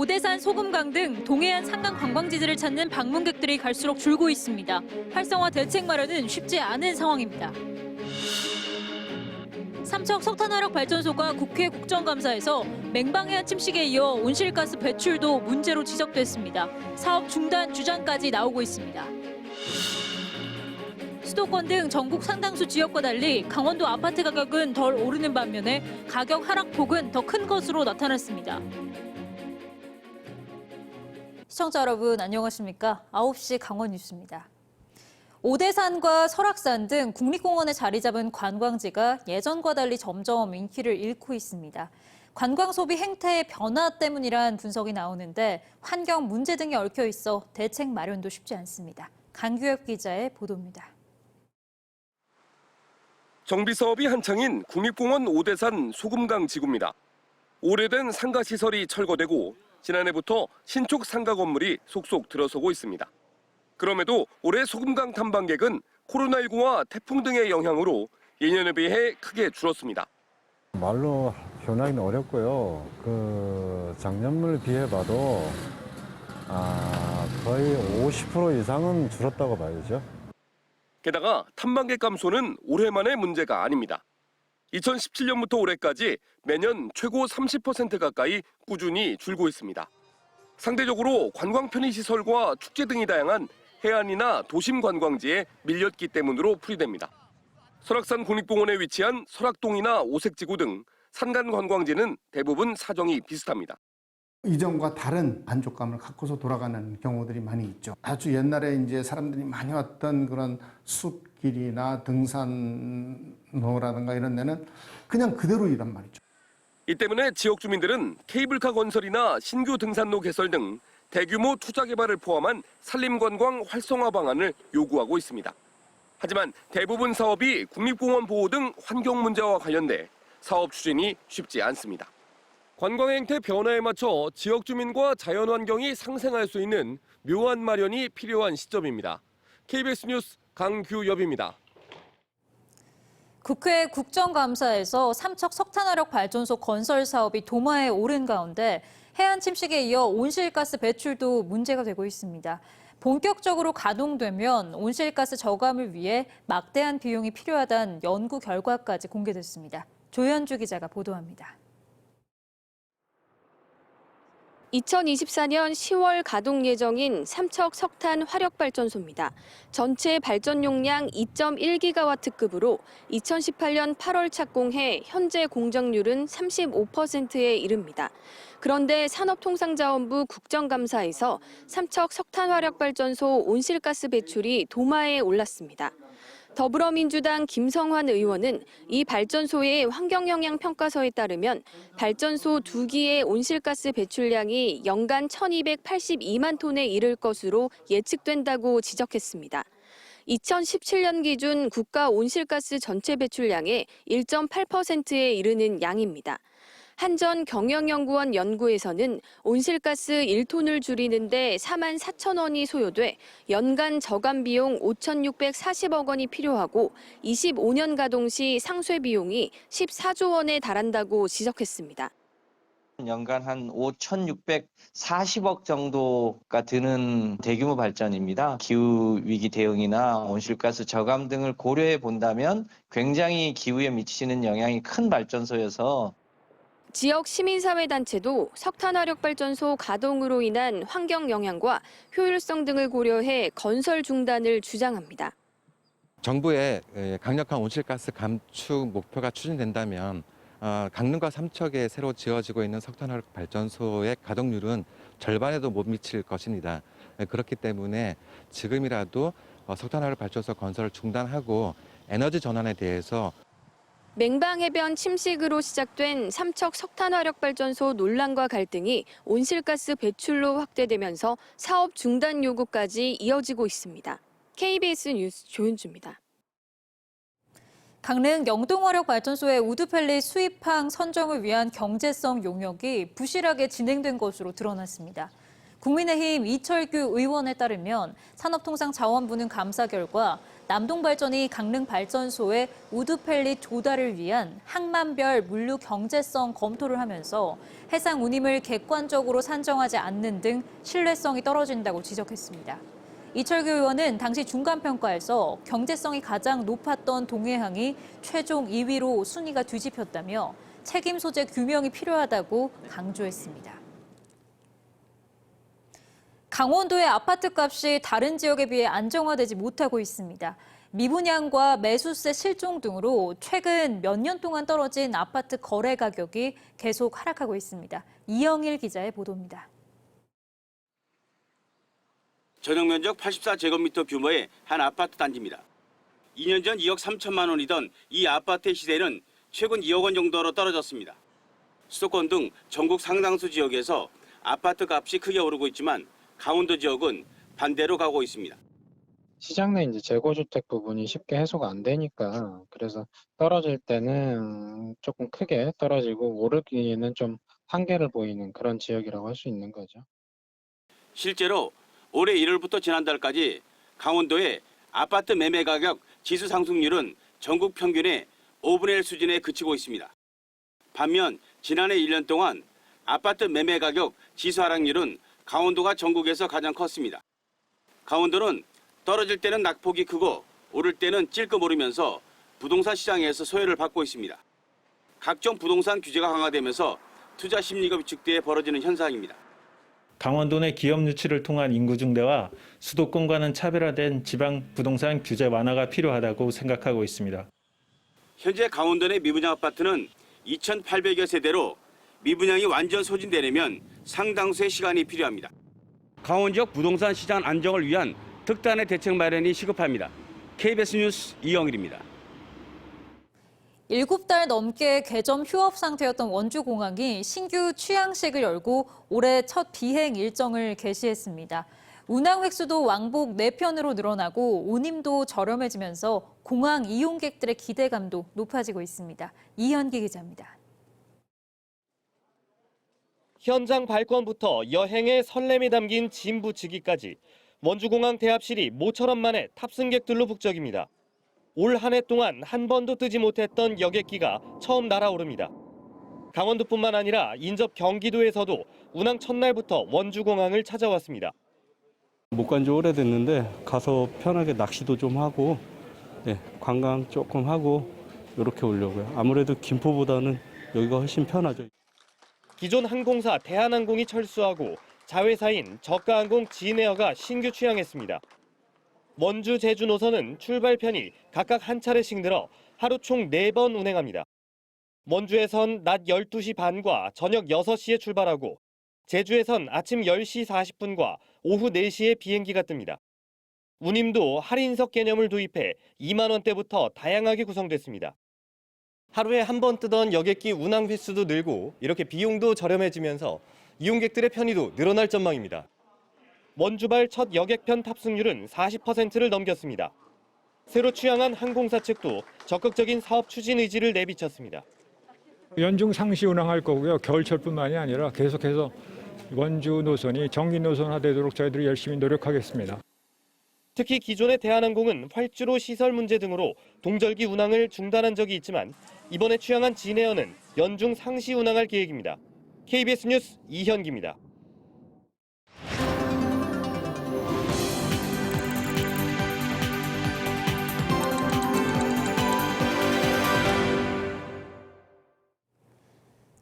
오대산, 소금강 등 동해안 산강 관광지들을 찾는 방문객들이 갈수록 줄고 있습니다. 활성화 대책 마련은 쉽지 않은 상황입니다. 삼척 석탄화력발전소가 국회 국정감사에서 맹방해안 침식에 이어 온실가스 배출도 문제로 지적됐습니다. 사업 중단 주장까지 나오고 있습니다. 수도권 등 전국 상당수 지역과 달리 강원도 아파트 가격은 덜 오르는 반면에 가격 하락폭은 더 큰 것으로 나타났습니다. 시청자 여러분 안녕하십니까? 9시 강원 뉴스입니다. 오대산과 설악산 등 국립공원에 자리 잡은 관광지가 예전과 달리 점점 인기를 잃고 있습니다. 관광 소비 행태의 변화 때문이란 분석이 나오는데 환경 문제 등이 얽혀 있어 대책 마련도 쉽지 않습니다. 강규엽 기자의 보도입니다. 정비 사업이 한창인 국립공원 오대산 소금강 지구입니다. 오래된 상가 시설이 철거되고 지난해부터 신축 상가 건물이 속속 들어서고 있습니다. 그럼에도 올해 소금강 탐방객은 코로나19와 태풍 등의 영향으로 예년에 비해 크게 줄었습니다. 말로 표현하기는 어렵고요. 작년을 비해 봐도 거의 50% 이상은 줄었다고 봐야죠. 게다가 탐방객 감소는 올해만의 문제가 아닙니다. 2017년부터 올해까지 매년 최고 30% 가까이 꾸준히 줄고 있습니다. 상대적으로 관광 편의시설과 축제 등이 다양한 해안이나 도심 관광지에 밀렸기 때문으로 풀이됩니다. 설악산 국립공원에 위치한 설악동이나 오색지구 등 산간 관광지는 대부분 사정이 비슷합니다. 이전과 다른 만족감을 갖고서 돌아가는 경우들이 많이 있죠. 아주 옛날에 이제 사람들이 많이 왔던 그런 숲길이나 등산로라든가 이런 데는 그냥 그대로이란 말이죠. 이 때문에 지역 주민들은 케이블카 건설이나 신규 등산로 개설 등 대규모 투자 개발을 포함한 산림관광 활성화 방안을 요구하고 있습니다. 하지만 대부분 사업이 국립공원 보호 등 환경 문제와 관련돼 사업 추진이 쉽지 않습니다. 관광 행태 변화에 맞춰 지역 주민과 자연 환경이 상생할 수 있는 묘안 마련이 필요한 시점입니다. KBS 뉴스 강규엽입니다. 국회 국정감사에서 삼척 석탄화력발전소 건설 사업이 도마에 오른 가운데 해안 침식에 이어 온실가스 배출도 문제가 되고 있습니다. 본격적으로 가동되면 온실가스 저감을 위해 막대한 비용이 필요하다는 연구 결과까지 공개됐습니다. 조현주 기자가 보도합니다. 2024년 10월 가동 예정인 삼척 석탄 화력발전소입니다. 전체 발전 용량 2.1기가와트급으로 2018년 8월 착공해 현재 공정률은 35%에 이릅니다. 그런데 산업통상자원부 국정감사에서 삼척 석탄 화력발전소 온실가스 배출이 도마에 올랐습니다. 더불어민주당 김성환 의원은 이 발전소의 환경영향평가서에 따르면 발전소 2기의 온실가스 배출량이 연간 1282만 톤에 이를 것으로 예측된다고 지적했습니다. 2017년 기준 국가 온실가스 전체 배출량의 1.8%에 이르는 양입니다. 한전 경영연구원 연구에서는 온실가스 1톤을 줄이는데 4만 4천 원이 소요돼 연간 저감 비용 5,640억 원이 필요하고 25년 가동 시 상쇄 비용이 14조 원에 달한다고 지적했습니다. 연간 한 5,640억 정도가 드는 대규모 발전입니다. 기후위기 대응이나 온실가스 저감 등을 고려해 본다면 굉장히 기후에 미치는 영향이 큰 발전소여서 지역 시민사회단체도 석탄화력발전소 가동으로 인한 환경 영향과 효율성 등을 고려해 건설 중단을 주장합니다. 정부의 강력한 온실가스 감축 목표가 추진된다면 강릉과 삼척에 새로 지어지고 있는 석탄화력발전소의 가동률은 절반에도 못 미칠 것입니다. 그렇기 때문에 지금이라도 석탄화력발전소 건설을 중단하고 에너지 전환에 대해서 맹방해변 침식으로 시작된 삼척 석탄화력발전소 논란과 갈등이 온실가스 배출로 확대되면서 사업 중단 요구까지 이어지고 있습니다. KBS 뉴스 조윤주입니다. 강릉 영동화력발전소의 우드펠릿 수입항 선정을 위한 경제성 용역이 부실하게 진행된 것으로 드러났습니다. 국민의힘 이철규 의원에 따르면 산업통상자원부는 감사 결과 남동발전이 강릉발전소의 우드펠릿 조달을 위한 항만별 물류 경제성 검토를 하면서 해상 운임을 객관적으로 산정하지 않는 등 신뢰성이 떨어진다고 지적했습니다. 이철규 의원은 당시 중간평가에서 경제성이 가장 높았던 동해항이 최종 2위로 순위가 뒤집혔다며 책임 소재 규명이 필요하다고 강조했습니다. 강원도의 아파트값이 다른 지역에 비해 안정화되지 못하고 있습니다. 미분양과 매수세 실종 등으로 최근 몇 년 동안 떨어진 아파트 거래 가격이 계속 하락하고 있습니다. 이영일 기자의 보도입니다. 전용 면적 84제곱미터 규모의 한 아파트 단지입니다. 2년 전 2억 3천만 원이던 이 아파트의 시세는 최근 2억 원 정도로 떨어졌습니다. 수도권 등 전국 상당수 지역에서 아파트 값이 크게 오르고 있지만 강원도 지역은 반대로 가고 있습니다. 시장 내 이제 재고주택 부분이 쉽게 해소가 안 되니까 그래서 떨어질 때는 조금 크게 떨어지고 오르기에는 좀 한계를 보이는 그런 지역이라고 할 수 있는 거죠. 실제로 올해 1월부터 지난달까지 강원도의 아파트 매매 가격 지수 상승률은 전국 평균의 5분의 1 수준에 그치고 있습니다. 반면 지난해 1년 동안 아파트 매매 가격 지수 하락률은 강원도가 전국에서 가장 컸습니다. 강원도는 떨어질 때는 낙폭이 크고 오를 때는 찔끔 오르면서 부동산 시장에서 소외를 받고 있습니다. 각종 부동산 규제가 강화되면서 투자 심리가 위축돼 벌어지는 현상입니다. 강원도 내 기업 유치를 통한 인구 증대와 수도권과는 차별화된 지방 부동산 규제 완화가 필요하다고 생각하고 있습니다. 현재 강원도 내 미분양 아파트는 2,800여 세대로 미분양이 완전 소진되려면 상당수의 시간이 필요합니다. 강원 지역 부동산 시장 안정을 위한 특단의 대책 마련이 시급합니다. KBS 뉴스 이영일입니다. 7달 넘게 개점 휴업 상태였던 원주공항이 신규 취항식을 열고 올해 첫 비행 일정을 개시했습니다. 운항 횟수도 왕복 4편으로 늘어나고 운임도 저렴해지면서 공항 이용객들의 기대감도 높아지고 있습니다. 이현기 기자입니다. 현장 발권부터 여행의 설렘이 담긴 짐 붙이기까지 원주공항 대합실이 모처럼 만에 탑승객들로 북적입니다. 올 한 해 동안 한 번도 뜨지 못했던 여객기가 처음 날아오릅니다. 강원도뿐만 아니라 인접 경기도에서도 운항 첫날부터 원주공항을 찾아왔습니다. 못 간 지 오래됐는데 가서 편하게 낚시도 좀 하고 관광 조금 하고 이렇게 오려고요. 아무래도 김포보다는 여기가 훨씬 편하죠. 기존 항공사 대한항공이 철수하고 자회사인 저가항공 진에어가 신규 취항했습니다. 원주 제주 노선은 출발편이 각각 한 차례씩 늘어 하루 총 4번 운행합니다. 원주에선 낮 12시 반과 저녁 6시에 출발하고 제주에선 아침 10시 40분과 오후 4시에 비행기가 뜹니다. 운임도 할인석 개념을 도입해 2만 원대부터 다양하게 구성됐습니다. 하루에 한 번 뜨던 여객기 운항 횟수도 늘고 이렇게 비용도 저렴해지면서 이용객들의 편의도 늘어날 전망입니다. 원주발 첫 여객편 탑승률은 40%를 넘겼습니다. 새로 취항한 항공사 측도 적극적인 사업 추진 의지를 내비쳤습니다. 연중 상시 운항할 거고요. 겨울철뿐만이 아니라 계속해서 원주 노선이 정기 노선화되도록 저희들이 열심히 노력하겠습니다. 특히 기존의 대한항공은 활주로 시설 문제 등으로 동절기 운항을 중단한 적이 있지만 이번에 취항한 진에어는 연중 상시 운항할 계획입니다. KBS 뉴스 이현기입니다.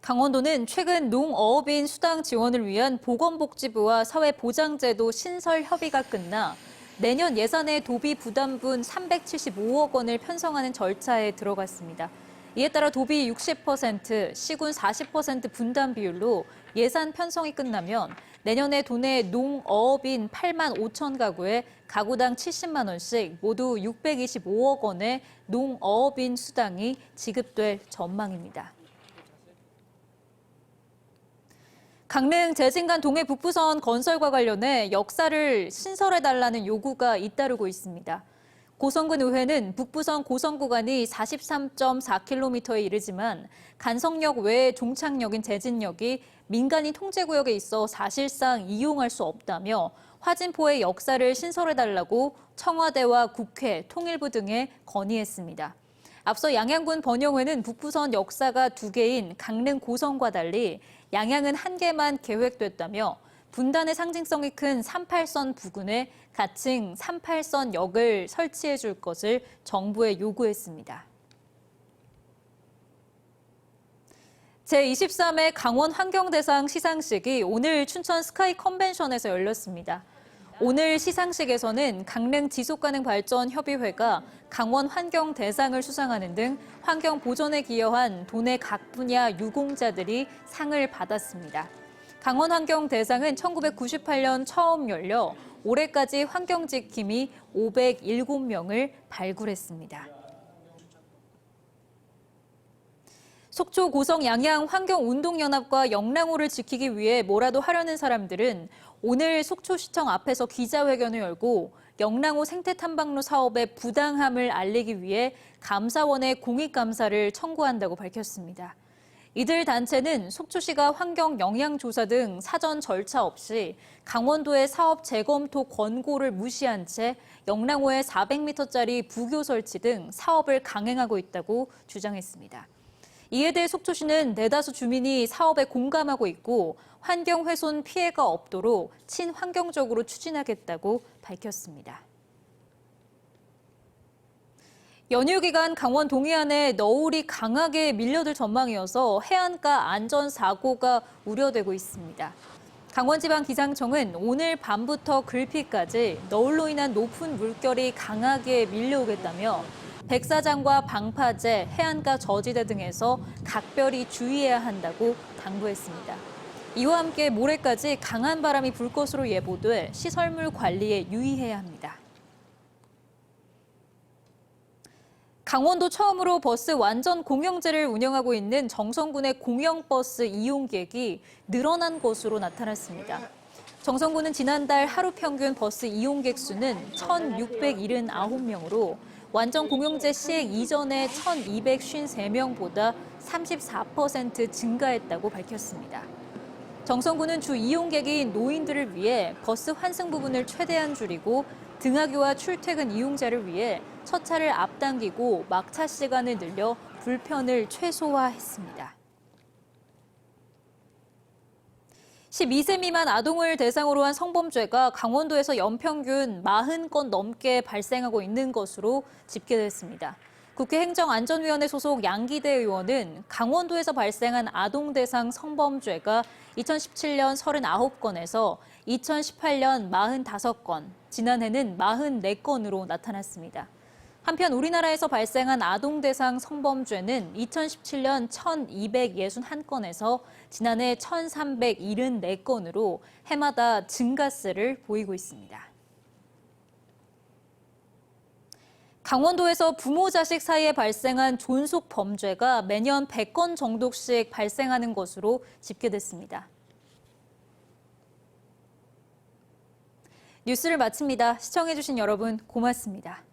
강원도는 최근 농어업인 수당 지원을 위한 보건복지부와 사회보장제도 신설 협의가 끝나 내년 예산의 도비 부담분 375억 원을 편성하는 절차에 들어갔습니다. 이에 따라 도비 60%, 시군 40% 분담 비율로 예산 편성이 끝나면 내년에 도내 농어업인 8만 5천 가구에 가구당 70만 원씩 모두 625억 원의 농어업인 수당이 지급될 전망입니다. 강릉 재진간 동해 북부선 건설과 관련해 역사를 신설해달라는 요구가 잇따르고 있습니다. 고성군 의회는 북부선 고성 구간이 43.4km에 이르지만 간성역 외의 종착역인 제진역이 민간인 통제구역에 있어 사실상 이용할 수 없다며 화진포의 역사를 신설해달라고 청와대와 국회, 통일부 등에 건의했습니다. 앞서 양양군 번영회는 북부선 역사가 2개인 강릉 고성과 달리 양양은 1개만 계획됐다며 분단의 상징성이 큰 38선 부근에 가칭 38선 역을 설치해 줄 것을 정부에 요구했습니다. 제23회 강원 환경대상 시상식이 오늘 춘천 스카이 컨벤션에서 열렸습니다. 오늘 시상식에서는 강릉 지속가능발전협의회가 강원 환경대상을 수상하는 등 환경 보존에 기여한 도내 각 분야 유공자들이 상을 받았습니다. 강원 환경대상은 1998년 처음 열려 올해까지 환경지킴이 507명을 발굴했습니다. 속초 고성 양양 환경운동연합과 영랑호를 지키기 위해 뭐라도 하려는 사람들은 오늘 속초시청 앞에서 기자회견을 열고 영랑호 생태탐방로 사업의 부당함을 알리기 위해 감사원에 공익감사를 청구한다고 밝혔습니다. 이들 단체는 속초시가 환경영향조사 등 사전 절차 없이 강원도의 사업 재검토 권고를 무시한 채 영랑호에 400m짜리 부교 설치 등 사업을 강행하고 있다고 주장했습니다. 이에 대해 속초시는 대다수 주민이 사업에 공감하고 있고 환경훼손 피해가 없도록 친환경적으로 추진하겠다고 밝혔습니다. 연휴 기간 강원 동해안에 너울이 강하게 밀려들 전망이어서 해안가 안전사고가 우려되고 있습니다. 강원지방기상청은 오늘 밤부터 글피까지 너울로 인한 높은 물결이 강하게 밀려오겠다며 백사장과 방파제, 해안가 저지대 등에서 각별히 주의해야 한다고 당부했습니다. 이와 함께 모레까지 강한 바람이 불 것으로 예보돼 시설물 관리에 유의해야 합니다. 강원도 처음으로 버스 완전 공영제를 운영하고 있는 정선군의 공영버스 이용객이 늘어난 것으로 나타났습니다. 정선군은 지난달 하루 평균 버스 이용객 수는 1,679명으로 완전 공영제 시행 이전의 1,253명보다 34% 증가했다고 밝혔습니다. 정선군은 주 이용객인 노인들을 위해 버스 환승 부분을 최대한 줄이고 등하교와 출퇴근 이용자를 위해 첫 차를 앞당기고 막차 시간을 늘려 불편을 최소화했습니다. 12세 미만 아동을 대상으로 한 성범죄가 강원도에서 연평균 40건 넘게 발생하고 있는 것으로 집계됐습니다. 국회 행정안전위원회 소속 양기대 의원은 강원도에서 발생한 아동 대상 성범죄가 2017년 39건에서 2018년 45건, 지난해는 44건으로 나타났습니다. 한편 우리나라에서 발생한 아동 대상 성범죄는 2017년 1,261건에서 지난해 1,374건으로 해마다 증가세를 보이고 있습니다. 강원도에서 부모 자식 사이에 발생한 존속 범죄가 매년 100건 정도씩 발생하는 것으로 집계됐습니다. 뉴스를 마칩니다. 시청해주신 여러분 고맙습니다.